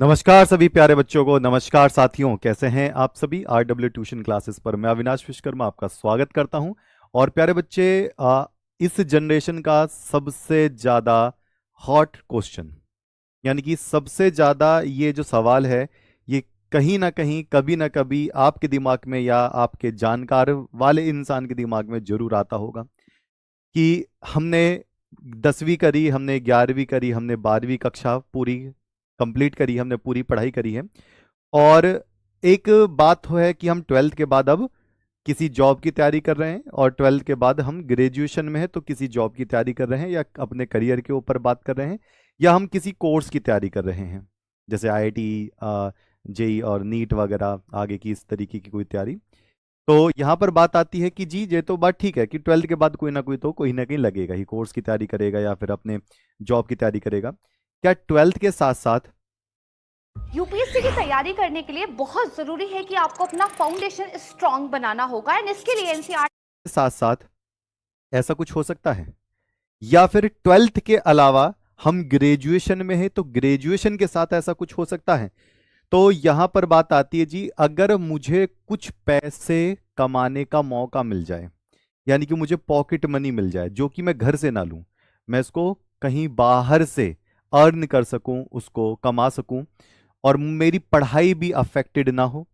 नमस्कार सभी प्यारे बच्चों को। नमस्कार साथियों, कैसे हैं आप सभी। RW ट्यूशन क्लासेस पर मैं अविनाश विश्वकर्मा आपका स्वागत करता हूं। और प्यारे बच्चे, इस जनरेशन का सबसे ज़्यादा हॉट क्वेश्चन, यानी कि सबसे ज़्यादा ये जो सवाल है, ये कहीं ना कहीं कभी ना कभी आपके दिमाग में या आपके जानकार वाले इंसान के दिमाग में जरूर आता होगा कि हमने 10वीं करी, हमने 11वीं करी, हमने 12वीं कक्षा पूरी कंप्लीट करी, हमने पूरी पढ़ाई करी है। और एक बात तो है कि हम 12th के बाद अब किसी जॉब की तैयारी कर रहे हैं, और 12th के बाद हम ग्रेजुएशन में है तो किसी जॉब की तैयारी कर रहे हैं, या अपने करियर के ऊपर बात कर रहे हैं, या हम किसी कोर्स की तैयारी कर रहे हैं, जैसे IIT, जेई और नीट वगैरह, आगे की इस तरीके की कोई तैयारी। तो यहाँ पर बात आती है कि जी, ये तो बात ठीक है कि 12th के बाद कोई ना कहीं लगेगा ही, कोर्स की तैयारी करेगा या फिर अपने जॉब की तैयारी करेगा। क्या 12th के साथ साथ यूपीएससी की तैयारी करने के लिए बहुत जरूरी है कि आपको अपना फाउंडेशन स्ट्रांग बनाना होगा एंड इसके लिए एनसीईआरटी के साथ साथ ऐसा कुछ हो सकता है, या फिर 12th के अलावा हम ग्रेजुएशन में हैं तो ग्रेजुएशन के साथ ऐसा कुछ हो सकता है। तो यहां पर बात आती है जी, अगर मुझे कुछ पैसे कमाने का मौका मिल जाए, यानी कि मुझे पॉकेट मनी मिल जाए जो कि मैं घर से ना लूं, मैं इसको कहीं बाहर से अर्न कर सकूं, उसको कमा सकूं, और मेरी पढ़ाई भी अफेक्टेड ना हो,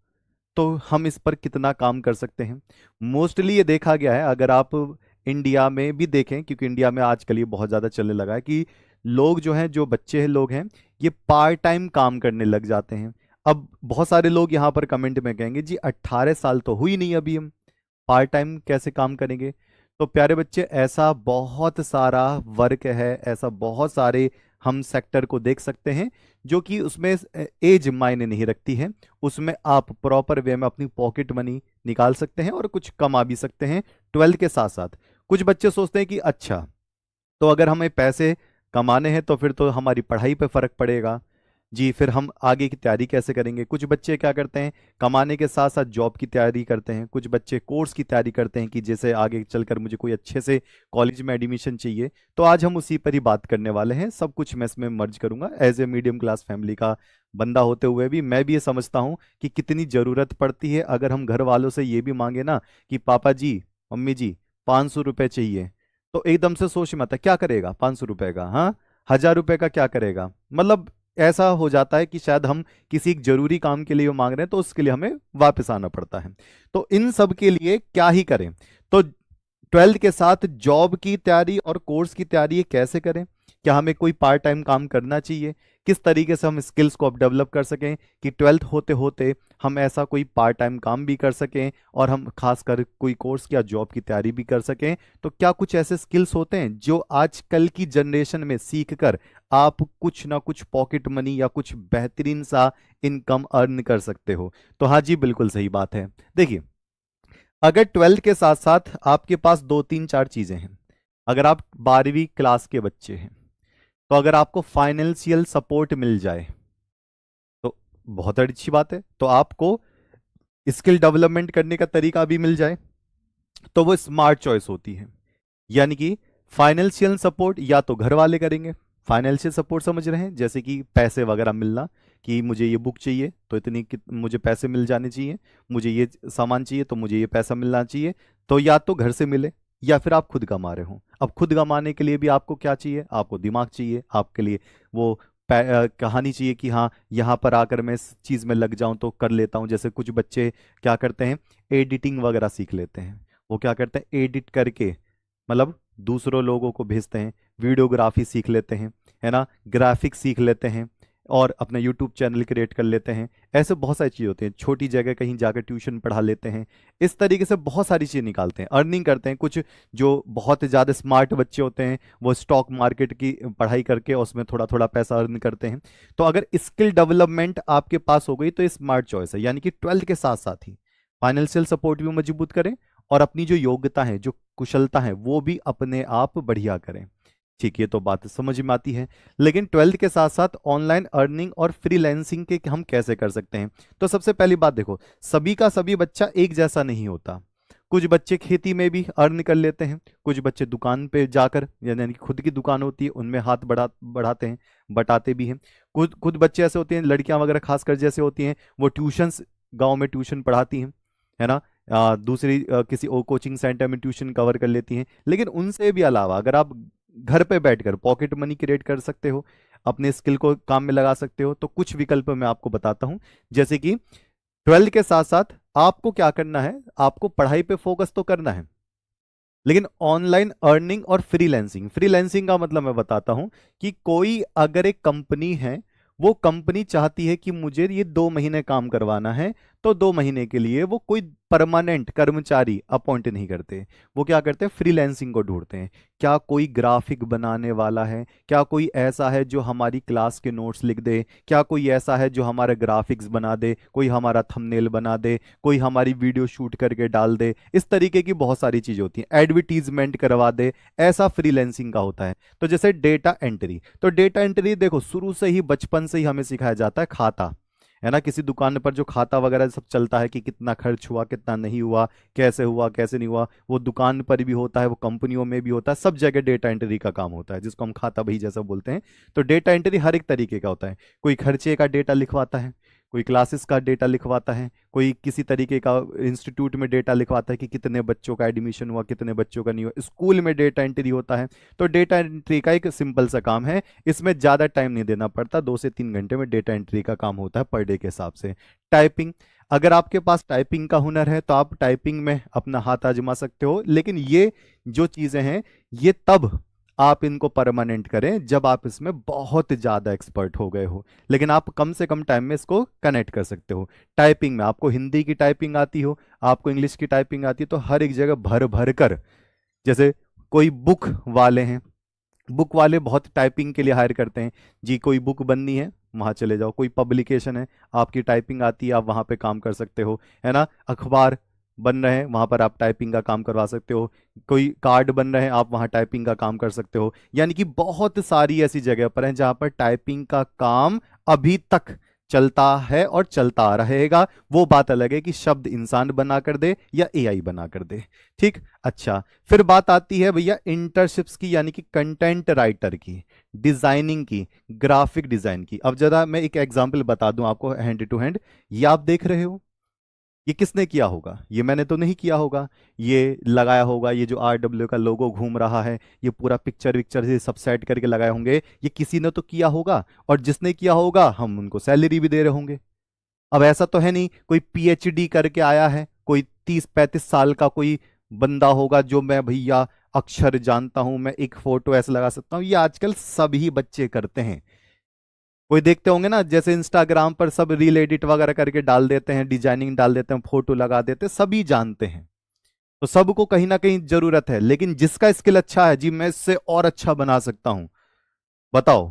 तो हम इस पर कितना काम कर सकते हैं। मोस्टली ये देखा गया है, अगर आप इंडिया में भी देखें, क्योंकि इंडिया में आजकल ये बहुत ज़्यादा चलने लगा है कि लोग जो हैं, जो बच्चे हैं, लोग हैं, ये पार्ट टाइम काम करने लग जाते हैं। अब बहुत सारे लोग यहाँ पर कमेंट में कहेंगे जी 18 साल तो हुई नहीं अभी, हम पार्ट टाइम कैसे काम करेंगे। तो प्यारे बच्चे, ऐसा बहुत सारा वर्क है, ऐसा बहुत सारे हम सेक्टर को देख सकते हैं जो कि उसमें एज मायने नहीं रखती है, उसमें आप प्रॉपर वे में अपनी पॉकेट मनी निकाल सकते हैं और कुछ कमा भी सकते हैं 12th के साथ साथ। कुछ बच्चे सोचते हैं कि अच्छा, तो अगर हमें पैसे कमाने हैं तो फिर तो हमारी पढ़ाई पे फर्क पड़ेगा जी, फिर हम आगे की तैयारी कैसे करेंगे। कुछ बच्चे क्या करते हैं, कमाने के साथ साथ जॉब की तैयारी करते हैं। कुछ बच्चे कोर्स की तैयारी करते हैं कि जैसे आगे चलकर मुझे कोई अच्छे से कॉलेज में एडमिशन चाहिए। तो आज हम उसी पर ही बात करने वाले हैं, सब कुछ मैं इसमें मर्ज करूंगा। As a medium class family का बंदा होते हुए भी मैं भी ये समझता हूँ कि कितनी ज़रूरत पड़ती है अगर हम घर वालों से ये भी मांगे ना कि पापा जी, मम्मी जी, 500 रुपये चाहिए, तो एकदम से सोच मत है क्या करेगा 500 रुपये का, हाँ, 1000 रुपये का क्या करेगा। मतलब ऐसा हो जाता है कि शायद हम किसी एक जरूरी काम के लिए वो मांग रहे हैं तो उसके लिए हमें वापस आना पड़ता है। तो इन सब के लिए क्या ही करें। तो 12th के साथ जॉब की तैयारी और कोर्स की तैयारी ये कैसे करें, क्या हमें कोई पार्ट टाइम काम करना चाहिए, किस तरीके से हम स्किल्स को अब डेवलप कर सकें कि 12th होते होते हम ऐसा कोई पार्ट टाइम काम भी कर सकें और हम खासकर कोई कोर्स या जॉब की तैयारी भी कर सकें। तो क्या कुछ ऐसे स्किल्स होते हैं जो आजकल की जनरेशन में सीख कर आप कुछ ना कुछ पॉकेट मनी या कुछ बेहतरीन सा इनकम अर्न कर सकते हो। तो हाँ जी, बिल्कुल सही बात है। देखिए, अगर 12th के साथ साथ आपके पास दो तीन चार चीजें हैं, अगर आप 12वीं क्लास के बच्चे हैं, तो अगर आपको फाइनेंशियल सपोर्ट मिल जाए तो बहुत अच्छी बात है। तो आपको स्किल डेवलपमेंट करने का तरीका भी मिल जाए तो वो स्मार्ट चॉइस होती है। यानी कि फाइनेंशियल सपोर्ट या तो घर वाले करेंगे, फाइनेंशियल सपोर्ट समझ रहे हैं, जैसे कि पैसे वगैरह मिलना, कि मुझे ये बुक चाहिए तो मुझे पैसे मिल जाने चाहिए, मुझे ये सामान चाहिए तो मुझे ये पैसा मिलना चाहिए। तो या तो घर से मिले या फिर आप खुद कमा रहे हो। अब खुद कमाने के लिए भी आपको क्या चाहिए, आपको दिमाग चाहिए, आपके लिए वो कहानी चाहिए कि हाँ, यहाँ पर आकर मैं इस चीज़ में लग जाऊं तो कर लेता हूँ। जैसे कुछ बच्चे क्या करते हैं, एडिटिंग वगैरह सीख लेते हैं। वो क्या करते हैं, एडिट करके मतलब दूसरों लोगों को भेजते हैं, वीडियोग्राफी सीख लेते हैं, है ना, ग्राफिक्स सीख लेते हैं, और अपना यूट्यूब चैनल क्रिएट कर लेते हैं। ऐसे बहुत सारी चीज़ होती हैं, छोटी जगह कहीं जाकर ट्यूशन पढ़ा लेते हैं। इस तरीके से बहुत सारी चीज़ निकालते हैं, अर्निंग करते हैं। कुछ जो बहुत ज़्यादा स्मार्ट बच्चे होते हैं वो स्टॉक मार्केट की पढ़ाई करके उसमें थोड़ा थोड़ा पैसा अर्न करते हैं। तो अगर स्किल डेवलपमेंट आपके पास हो गई तो ये स्मार्ट चॉइस है। यानी कि 12th के साथ साथ ही फाइनेंशियल सपोर्ट भी मजबूत करें और अपनी जो योग्यता है, जो कुशलता है, वो भी अपने आप बढ़िया करें। ठीक, ये तो बात समझ में आती है। लेकिन 12th के साथ साथ ऑनलाइन अर्निंग और फ्रीलैंसिंग के हम कैसे कर सकते हैं। तो सबसे पहली बात देखो, सभी का सभी बच्चा एक जैसा नहीं होता। कुछ बच्चे खेती में भी अर्न कर लेते हैं, कुछ बच्चे दुकान पे जाकर, यानी कि खुद की दुकान होती है उनमें हाथ बढ़ाते हैं, बटाते भी हैं। कुछ कुछ बच्चे ऐसे होते हैं, लड़कियां वगैरह खासकर जैसे होती हैं, वो ट्यूशन्स, गांव में ट्यूशन पढ़ाती हैं, है ना, दूसरी किसी और कोचिंग सेंटर में ट्यूशन कवर कर लेती हैं। लेकिन उनसे भी अलावा अगर आप घर पे बैठकर पॉकेट मनी क्रिएट कर सकते हो, अपने स्किल को काम में लगा सकते हो, तो कुछ विकल्प मैं आपको बताता हूं। जैसे कि 12 के साथ साथ आपको क्या करना है, आपको पढ़ाई पे फोकस तो करना है, लेकिन ऑनलाइन अर्निंग और फ्रीलैंसिंग, फ्रीलैंसिंग का मतलब मैं बताता हूं कि कोई अगर एक कंपनी है, वो कंपनी चाहती है कि मुझे ये 2 महीने काम करवाना है, तो 2 महीने के लिए वो कोई परमानेंट कर्मचारी अपॉइंट नहीं करते, वो क्या करते हैं, फ्रीलैंसिंग को ढूंढते हैं। क्या कोई ग्राफिक बनाने वाला है, क्या कोई ऐसा है जो हमारी क्लास के नोट्स लिख दे, क्या कोई ऐसा है जो हमारे ग्राफिक्स बना दे, कोई हमारा थंबनेल बना दे, कोई हमारी वीडियो शूट करके डाल दे, इस तरीके की बहुत सारी चीजें होती हैं, एडवर्टीजमेंट करवा दे, ऐसा फ्रीलैंसिंग का होता है। तो जैसे डेटा एंट्री, तो डेटा एंट्री देखो शुरू से ही, बचपन से ही हमें सिखाया जाता है खाता, है ना, किसी दुकान पर जो खाता वगैरह सब चलता है कि कितना खर्च हुआ, कितना नहीं हुआ, कैसे हुआ, कैसे नहीं हुआ, वो दुकान पर भी होता है, वो कंपनियों में भी होता है, सब जगह डेटा एंट्री का काम होता है, जिसको हम खाता बही जैसा बोलते हैं। तो डेटा एंट्री हर एक तरीके का होता है, कोई खर्चे का डेटा लिखवाता है, कोई क्लासेस का डेटा लिखवाता है, कोई किसी तरीके का इंस्टीट्यूट में डेटा लिखवाता है कि कितने बच्चों का एडमिशन हुआ, कितने बच्चों का नहीं हुआ, स्कूल में डेटा एंट्री होता है। तो डेटा एंट्री का एक सिंपल सा काम है, इसमें ज़्यादा टाइम नहीं देना पड़ता, 2 से 3 घंटे में डेटा एंट्री का काम होता है पर डे के हिसाब से। टाइपिंग, अगर आपके पास टाइपिंग का हुनर है तो आप टाइपिंग में अपना हाथ आजमा सकते हो, लेकिन ये जो चीज़ें हैं ये तब आप इनको परमानेंट करें जब आप इसमें बहुत ज़्यादा एक्सपर्ट हो गए हो, लेकिन आप कम से कम टाइम में इसको कनेक्ट कर सकते हो। टाइपिंग में आपको हिंदी की टाइपिंग आती हो, आपको इंग्लिश की टाइपिंग आती है, तो हर एक जगह भर भर कर, जैसे कोई बुक वाले हैं, बुक वाले बहुत टाइपिंग के लिए हायर करते हैं जी, कोई बुक बननी है वहाँ चले जाओ, कोई पब्लिकेशन है आपकी टाइपिंग आती है आप वहाँ पे काम कर सकते हो, है ना, अखबार बन रहे हैं वहाँ पर आप टाइपिंग का काम करवा सकते हो, कोई कार्ड बन रहे हैं आप वहाँ टाइपिंग का काम कर सकते हो। यानी कि बहुत सारी ऐसी जगह पर हैं जहाँ पर टाइपिंग का काम अभी तक चलता है और चलता रहेगा। वो बात अलग है कि शब्द इंसान बना कर दे या एआई बना कर दे। ठीक, अच्छा, फिर बात आती है भैया इंटर्नशिप्स की, यानी कि कंटेंट राइटर की, डिजाइनिंग की, ग्राफिक डिजाइन की। अब जरा मैं एक एग्जांपल बता दूं आपको हैंड टू हैंड। ये आप देख रहे हो, ये किसने किया होगा, ये मैंने तो नहीं किया होगा, ये लगाया होगा, ये जो RW का लोगो घूम रहा है, ये पूरा पिक्चर विक्चर से सब सेट करके लगाए होंगे, ये किसी ने तो किया होगा, और जिसने किया होगा हम उनको सैलरी भी दे रहे होंगे। अब ऐसा तो है नहीं कोई PhD करके आया है, कोई 30-35 साल का कोई बंदा होगा जो मैं भैया अक्षर जानता हूं, मैं एक फोटो ऐसे लगा सकता हूं। ये आजकल सभी बच्चे करते हैं। कोई देखते होंगे ना, जैसे इंस्टाग्राम पर सब रील एडिट वगैरह करके डाल देते हैं, डिजाइनिंग डाल देते हैं, फोटो लगा देते हैं, सभी जानते हैं। तो सबको कहीं ना कहीं जरूरत है, लेकिन जिसका स्किल अच्छा है जी मैं इससे और अच्छा बना सकता हूं, बताओ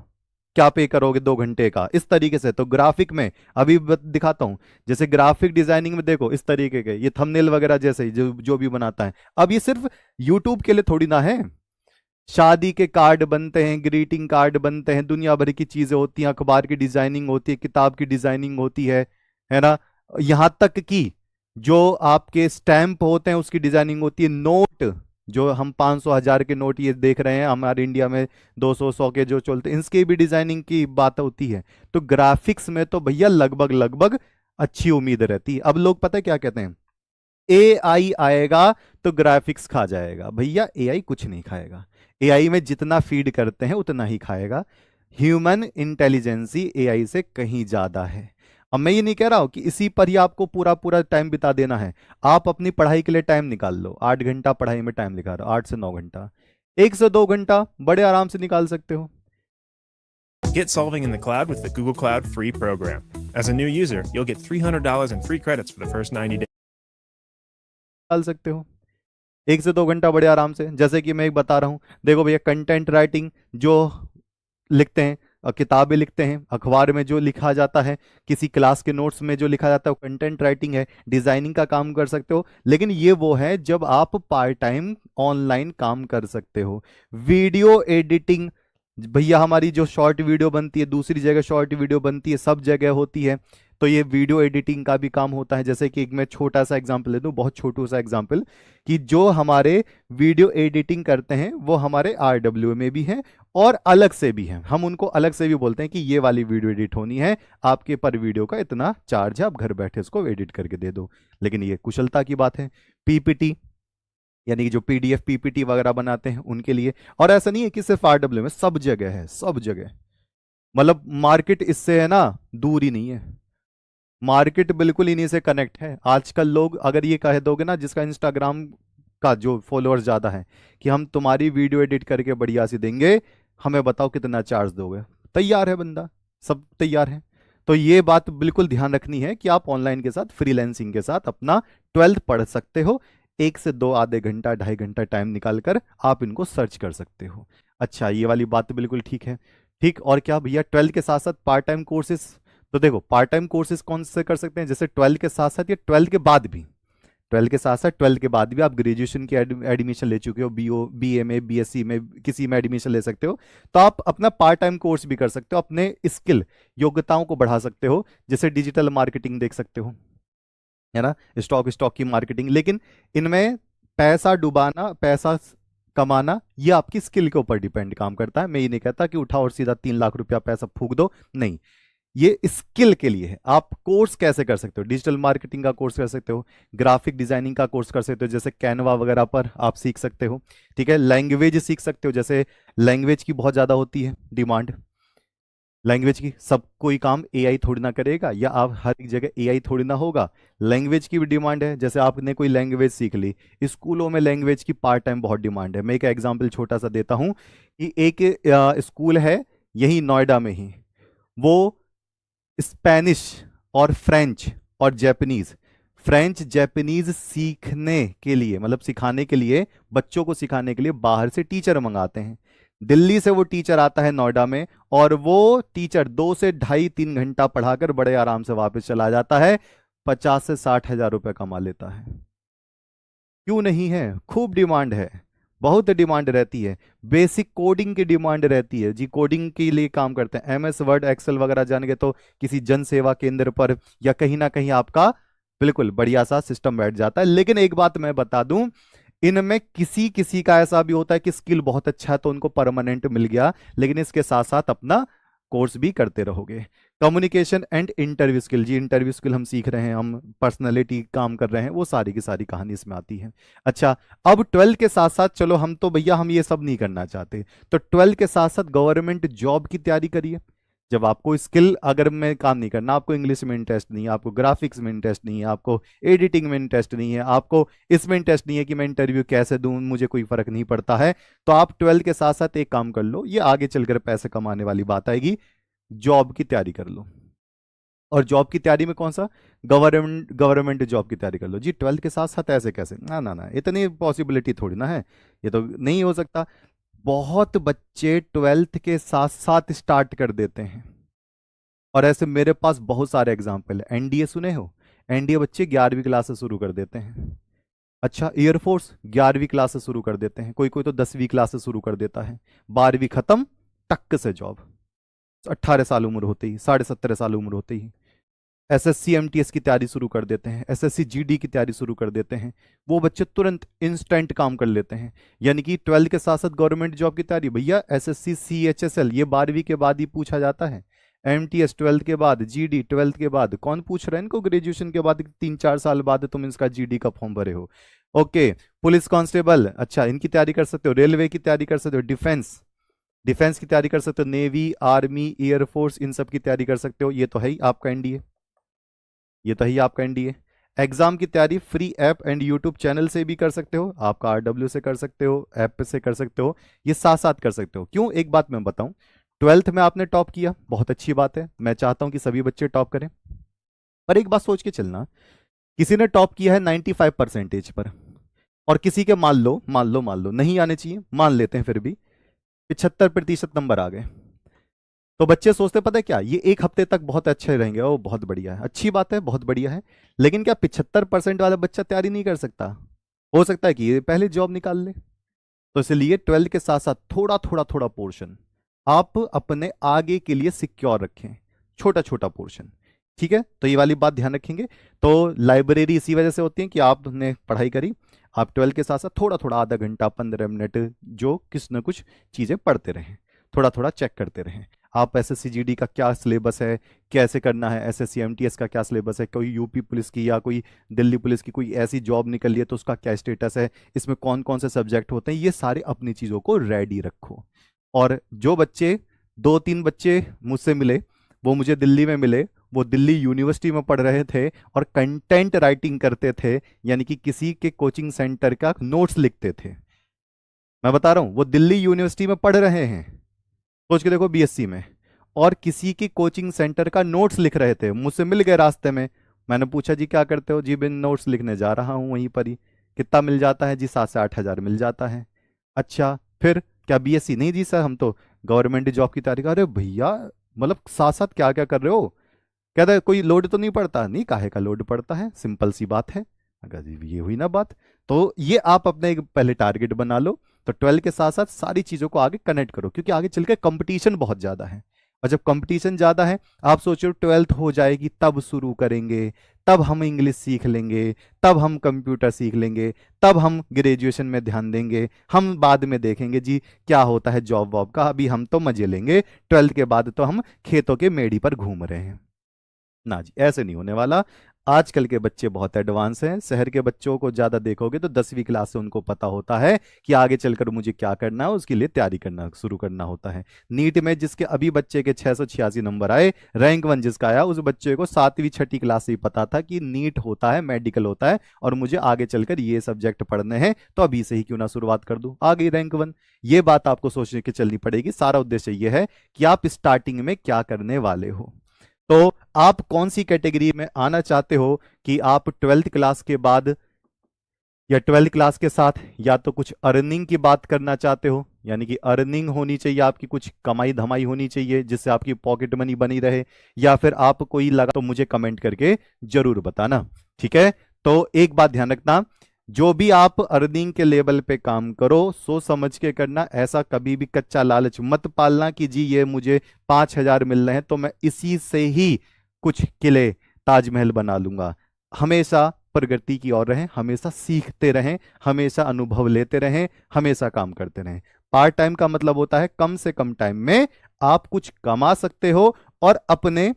क्या पे करोगे 2 घंटे का, इस तरीके से। तो ग्राफिक में अभी दिखाता हूं, जैसे ग्राफिक डिजाइनिंग में देखो इस तरीके के ये थंबनेल वगैरह जैसे ही जो जो भी बनाता है। अब ये सिर्फ यूट्यूब के लिए थोड़ी ना है, शादी के कार्ड बनते हैं, ग्रीटिंग कार्ड बनते हैं, दुनिया भर की चीजें होती हैं, अखबार की डिजाइनिंग होती है, किताब की डिजाइनिंग होती है ना, यहां तक कि जो आपके स्टैंप होते हैं उसकी डिजाइनिंग होती है, नोट जो हम 500 1000 के नोट ये देख रहे हैं हमारे इंडिया में, 200 100 के जो चलते हैं, इसकी भी डिजाइनिंग की बात होती है। तो ग्राफिक्स में तो भैया लगभग लगभग अच्छी उम्मीद रहती है। अब लोग पता है क्या कहते हैं, AI आएगा तो ग्राफिक्स खा जाएगा। भैया AI कुछ नहीं खाएगा, AI में जितना फीड करते हैं उतना ही खाएगा। ह्यूमन इंटेलिजेंसी AI से कहीं ज्यादा है। अब मैं ये नहीं कह रहा हूं कि इसी पर ही आपको पूरा पूरा टाइम बिता देना है, आप अपनी पढ़ाई के लिए टाइम निकाल लो, 8 घंटा पढ़ाई में टाइम निकाल रहा, 8 से 9 घंटा, 1 से 2 घंटा बड़े आराम से निकाल सकते हो। Get solving in the cloud with the Google Cloud free program. As a new user, you'll get $300 in free credits for the first 90 days. निकाल सकते हो 1 से 2 घंटा बड़े आराम से। जैसे कि मैं एक बता रहा हूं, देखो भैया कंटेंट राइटिंग जो लिखते हैं, किताबें लिखते हैं, अखबार में जो लिखा जाता है, किसी क्लास के नोट्स में जो लिखा जाता है वो कंटेंट राइटिंग है। डिजाइनिंग का काम कर सकते हो, लेकिन ये वो है जब आप पार्ट टाइम ऑनलाइन काम कर सकते हो। वीडियो एडिटिंग, भैया हमारी जो शॉर्ट वीडियो बनती है, दूसरी जगह शॉर्ट वीडियो बनती है, सब जगह होती है, तो ये वीडियो एडिटिंग का भी काम होता है। जैसे कि एक मैं छोटा सा एग्जांपल ले दूं, बहुत छोटू सा एग्जांपल, कि जो हमारे वीडियो एडिटिंग करते हैं वो हमारे RW में भी हैं और अलग से भी हैं। हम उनको अलग से भी बोलते हैं कि ये वाली वीडियो एडिट होनी है, आपके पर वीडियो का इतना चार्ज है, आप घर बैठे इसको एडिट करके दे दो। लेकिन ये कुशलता की बात है। PPT यानी कि जो PDF PPT वगैरह बनाते हैं उनके लिए। और ऐसा नहीं है कि सिर्फ RW में, सब जगह है, सब जगह। मतलब मार्केट इससे है ना दूर ही नहीं है, मार्केट बिल्कुल इन्हीं से कनेक्ट है। आजकल लोग अगर ये कह दोगे ना, जिसका इंस्टाग्राम का जो फॉलोअर्स ज़्यादा है, कि हम तुम्हारी वीडियो एडिट करके बढ़िया सी देंगे, हमें बताओ कितना चार्ज दोगे, तैयार है बंदा, सब तैयार है। तो ये बात बिल्कुल ध्यान रखनी है कि आप ऑनलाइन के साथ, फ्रीलैंसिंग के साथ अपना 12th पढ़ सकते हो। 1 से 2 आधे घंटा 2.5 घंटा टाइम निकाल कर आप इनको सर्च कर सकते हो। अच्छा, ये वाली बात तो बिल्कुल ठीक है। ठीक, और क्या भैया, 12th के साथ साथ पार्ट टाइम कोर्सेज। तो देखो पार्ट टाइम कोर्सेज कौन से कर सकते हैं, जैसे 12th के साथ साथ या 12th के बाद भी, 12th के साथ साथ 12th के बाद भी आप ग्रेजुएशन की एडमिशन ले चुके हो, BA में, BSc में, किसी में एडमिशन ले सकते हो, तो आप अपना पार्ट टाइम कोर्स भी कर सकते हो, अपने स्किल योग्यताओं को बढ़ा सकते हो। जैसे डिजिटल मार्केटिंग देख सकते हो, है ना, स्टॉक की मार्केटिंग। लेकिन इनमें पैसा डुबाना, पैसा कमाना, ये आपकी स्किल के ऊपर डिपेंड काम करता है। मैं ये नहीं कहता कि उठाओ और सीधा 3 लाख रुपया पैसा फूक दो, नहीं, ये स्किल के लिए है। आप कोर्स कैसे कर सकते हो, डिजिटल मार्केटिंग का कोर्स कर सकते हो, ग्राफिक डिजाइनिंग का कोर्स कर सकते हो, जैसे कैनवा वगैरह पर आप सीख सकते हो। ठीक है, लैंग्वेज सीख सकते हो, जैसे लैंग्वेज की बहुत ज़्यादा होती है डिमांड, लैंग्वेज की। सब कोई काम AI थोड़ी ना करेगा, या आप हर एक जगह AI थोड़ी ना होगा, लैंग्वेज की भी डिमांड है। जैसे आपने कोई लैंग्वेज सीख ली, स्कूलों में लैंग्वेज की पार्ट टाइम बहुत डिमांड है। मैं एक एग्जांपल छोटा सा देता हूँ कि एक स्कूल है यही नोएडा में ही, वो स्पेनिश और फ्रेंच और जैपनीज, फ्रेंच जैपनीज सीखने के लिए, मतलब सिखाने के लिए, बच्चों को सिखाने के लिए बाहर से टीचर मंगाते हैं। दिल्ली से वो टीचर आता है नोएडा में, और वो टीचर 2 से 2.5-3 घंटा पढ़ाकर बड़े आराम से वापस चला जाता है, 50 से 60 हजार रुपये कमा लेता है। क्यों नहीं है, खूब डिमांड है, बहुत डिमांड रहती है। बेसिक कोडिंग की डिमांड रहती है जी, कोडिंग के लिए काम करते हैं, MS वर्ड एक्सेल वगैरह जान गए तो किसी जन सेवा केंद्र पर या कहीं ना कहीं आपका बिल्कुल बढ़िया सा सिस्टम बैठ जाता है। लेकिन एक बात मैं बता दूं, इनमें किसी किसी का ऐसा भी होता है कि स्किल बहुत अच्छा है तो उनको परमानेंट मिल गया, लेकिन इसके साथ साथ अपना कोर्स भी करते रहोगे। कम्युनिकेशन एंड इंटरव्यू स्किल, जी इंटरव्यू स्किल हम सीख रहे हैं, हम पर्सनैलिटी काम कर रहे हैं, वो सारी की सारी कहानी इसमें आती है। अच्छा, अब 12th के साथ साथ, चलो हम तो भैया हम ये सब नहीं करना चाहते, तो 12th के साथ साथ गवर्नमेंट जॉब की तैयारी करिए। जब आपको स्किल अगर में काम नहीं करना, आपको इंग्लिश में इंटरेस्ट नहीं है, आपको ग्राफिक्स में इंटरेस्ट नहीं है, आपको एडिटिंग में इंटरेस्ट नहीं है, आपको इसमें इंटरेस्ट नहीं है कि मैं इंटरव्यू कैसे दूं, मुझे कोई फर्क नहीं पड़ता है, तो आप 12th के साथ साथ एक काम कर लो, ये आगे चलकर पैसे कमाने वाली बात आएगी, जॉब की तैयारी कर लो। और जॉब की तैयारी में कौन सा, गवर्नमेंट जॉब की तैयारी कर लो। जी 12th के साथ साथ ऐसे कैसे, ना ना ना, इतनी पॉसिबिलिटी थोड़ी ना है, ये तो नहीं हो सकता। बहुत बच्चे 12th के साथ साथ स्टार्ट कर देते हैं, और ऐसे मेरे पास बहुत सारे एग्जाम्पल है। NDA सुने हो, NDA बच्चे 11वीं क्लास से शुरू कर देते हैं। अच्छा, एयरफोर्स 11वीं क्लास से शुरू कर देते हैं, कोई कोई तो 10वीं क्लास से शुरू कर देता है, 12वीं खत्म टक से जॉब, 18 साल उम्र होते ही, 17.5 साल उम्र होते ही SSC MTS की तैयारी शुरू कर देते हैं, SSC GD की तैयारी शुरू कर देते हैं। वो बच्चे तुरंत इंस्टेंट काम कर लेते हैं। यानी कि 12th के साथ साथ गवर्नमेंट जॉब की तैयारी, भैया SSC CHSL ये 12वीं के बाद ही पूछा जाता है, MTS 12th के बाद, GD 12th के बाद। कौन पूछ रहा है इनको ग्रेजुएशन के बाद, 3-4 साल बाद तुम इसका GD का फॉर्म भरे हो। ओके, पुलिस कांस्टेबल, अच्छा इनकी तैयारी कर सकते हो, रेलवे की तैयारी कर सकते हो, डिफेंस की तैयारी कर सकते हो, नेवी, आर्मी, एयरफोर्स, इन सब की तैयारी कर सकते हो। ये तो है ही आपका NDA, ये तो है ही आपका NDA। एग्जाम की तैयारी free app and YouTube channel से भी कर सकते हो, आपका RW से कर सकते हो, ऐप से कर सकते हो, ये साथ साथ कर सकते हो। क्यों, एक बात मैं बताऊं, 12th में आपने टॉप किया, बहुत अच्छी बात है, मैं चाहता हूं कि सभी बच्चे टॉप करें, पर एक बात सोच के चलना, किसी ने टॉप किया है 95% पर, और किसी के मान लो नहीं आने चाहिए, मान लेते हैं फिर भी 75% नंबर आ गए, तो बच्चे सोचते पता है क्या, ये 1 हफ्ते तक बहुत अच्छे रहेंगे, ओ बहुत बढ़िया है, अच्छी बात है, बहुत बढ़िया है। लेकिन क्या 75% वाला बच्चा तैयारी नहीं कर सकता? हो सकता है कि ये पहले जॉब निकाल ले। तो इसलिए 12th के साथ साथ थोड़ा पोर्शन आप अपने आगे के लिए सिक्योर रखें, छोटा छोटा पोर्शन। ठीक है, तो ये वाली बात ध्यान रखेंगे। तो लाइब्रेरी इसी वजह से होती है कि आपने पढ़ाई करी, आप 12 के साथ साथ थोड़ा थोड़ा आधा घंटा 15 मिनट जो कुछ न कुछ चीज़ें पढ़ते रहें, थोड़ा थोड़ा चेक करते रहें। आप एसएससी जीडी का क्या सिलेबस है, कैसे करना है, एसएससी एमटीएस का क्या सिलेबस है, कोई यूपी पुलिस की या कोई दिल्ली पुलिस की कोई ऐसी जॉब निकल रही है तो उसका क्या स्टेटस है, इसमें कौन कौन से सब्जेक्ट होते हैं, ये सारे अपनी चीज़ों को रेडी रखो। और जो बच्चे 2-3 बच्चे मुझसे मिले, वो मुझे दिल्ली में मिले, वो दिल्ली यूनिवर्सिटी में पढ़ रहे थे और कंटेंट राइटिंग करते थे, यानी कि किसी के कोचिंग सेंटर का नोट्स लिखते थे। मैं बता रहा हूं, वो दिल्ली यूनिवर्सिटी में पढ़ रहे हैं, सोच के देखो, बीएससी में, और किसी की कोचिंग सेंटर का नोट्स लिख रहे थे। मुझसे मिल गए रास्ते में, मैंने पूछा जी क्या करते हो, जी बिन नोट्स लिखने जा रहा हूँ वहीं पर ही। कितना मिल जाता है जी, 7 से 8 हज़ार मिल जाता है। अच्छा, फिर क्या बीएससी? नहीं जी सर, हम तो गवर्नमेंट जॉब की तैयारी कर। अरे भैया, मतलब साथ साथ क्या क्या कर रहे हो? कहता है कोई लोड तो नहीं पड़ता? नहीं, काहे का लोड पड़ता है, सिंपल सी बात है। अगर जी ये हुई ना बात, तो ये आप अपने एक पहले टारगेट बना लो। तो 12 के साथ साथ सारी चीज़ों को आगे कनेक्ट करो, क्योंकि आगे चल के कंपटीशन बहुत ज़्यादा है। और जब कंपटीशन ज़्यादा है, आप सोचो 12th हो जाएगी तब शुरू करेंगे, तब हम इंग्लिश सीख लेंगे, तब हम कंप्यूटर सीख लेंगे, तब हम ग्रेजुएशन में ध्यान देंगे, हम बाद में देखेंगे जी क्या होता है जॉब वॉब का, अभी हम तो मजे लेंगे, 12th के बाद तो हम खेतों के मेड़ी पर घूम रहे हैं। ना जी, ऐसे नहीं होने वाला। आजकल के बच्चे बहुत एडवांस हैं। शहर के बच्चों को ज्यादा देखोगे तो 10वीं क्लास से उनको पता होता है कि आगे चलकर मुझे क्या करना है, उसके लिए तैयारी करना शुरू करना होता है। नीट में जिसके अभी बच्चे के 686 नंबर आए, रैंक 1 जिसका आया, उस बच्चे को 7वीं 6ठी क्लास से ही पता था कि नीट होता है, मेडिकल होता है, और मुझे आगे चलकर ये सब्जेक्ट पढ़ने हैं, तो अभी से ही क्यों ना शुरुआत कर दूं, आ गई रैंक 1। ये बात आपको सोचने की चलनी पड़ेगी। सारा उद्देश्य ये है कि आप स्टार्टिंग में क्या करने वाले हो। तो आप कौन सी कैटेगरी में आना चाहते हो, कि आप 12th क्लास के बाद या 12th क्लास के साथ या तो कुछ अर्निंग की बात करना चाहते हो, यानी कि अर्निंग होनी चाहिए आपकी, कुछ कमाई धमाई होनी चाहिए जिससे आपकी पॉकेट मनी बनी रहे, या फिर आप कोई लगा, तो मुझे कमेंट करके जरूर बताना। ठीक है, तो एक बात ध्यान रखना, जो भी आप अर्निंग के लेवल पे काम करो, सोच समझ के करना। ऐसा कभी भी कच्चा लालच मत पालना कि जी ये मुझे 5,000 मिल रहे हैं तो मैं इसी से ही कुछ किले ताजमहल बना लूंगा। हमेशा प्रगति की ओर रहें, हमेशा सीखते रहें, हमेशा अनुभव लेते रहें, हमेशा काम करते रहें। पार्ट टाइम का मतलब होता है कम से कम टाइम में आप कुछ कमा सकते हो और अपने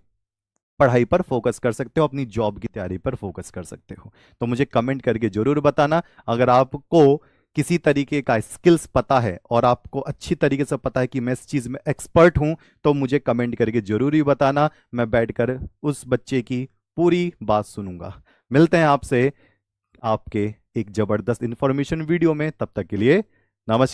पढ़ाई पर फोकस कर सकते हो, अपनी जॉब की तैयारी पर फोकस कर सकते हो। तो मुझे कमेंट करके जरूर बताना। अगर आपको किसी तरीके का स्किल्स पता है और आपको अच्छी तरीके से पता है कि मैं इस चीज में एक्सपर्ट हूं, तो मुझे कमेंट करके जरूर ही बताना। मैं बैठकर उस बच्चे की पूरी बात सुनूंगा। मिलते हैं आपसे आपके एक जबरदस्त इंफॉर्मेशन वीडियो में, तब तक के लिए नमस्कार।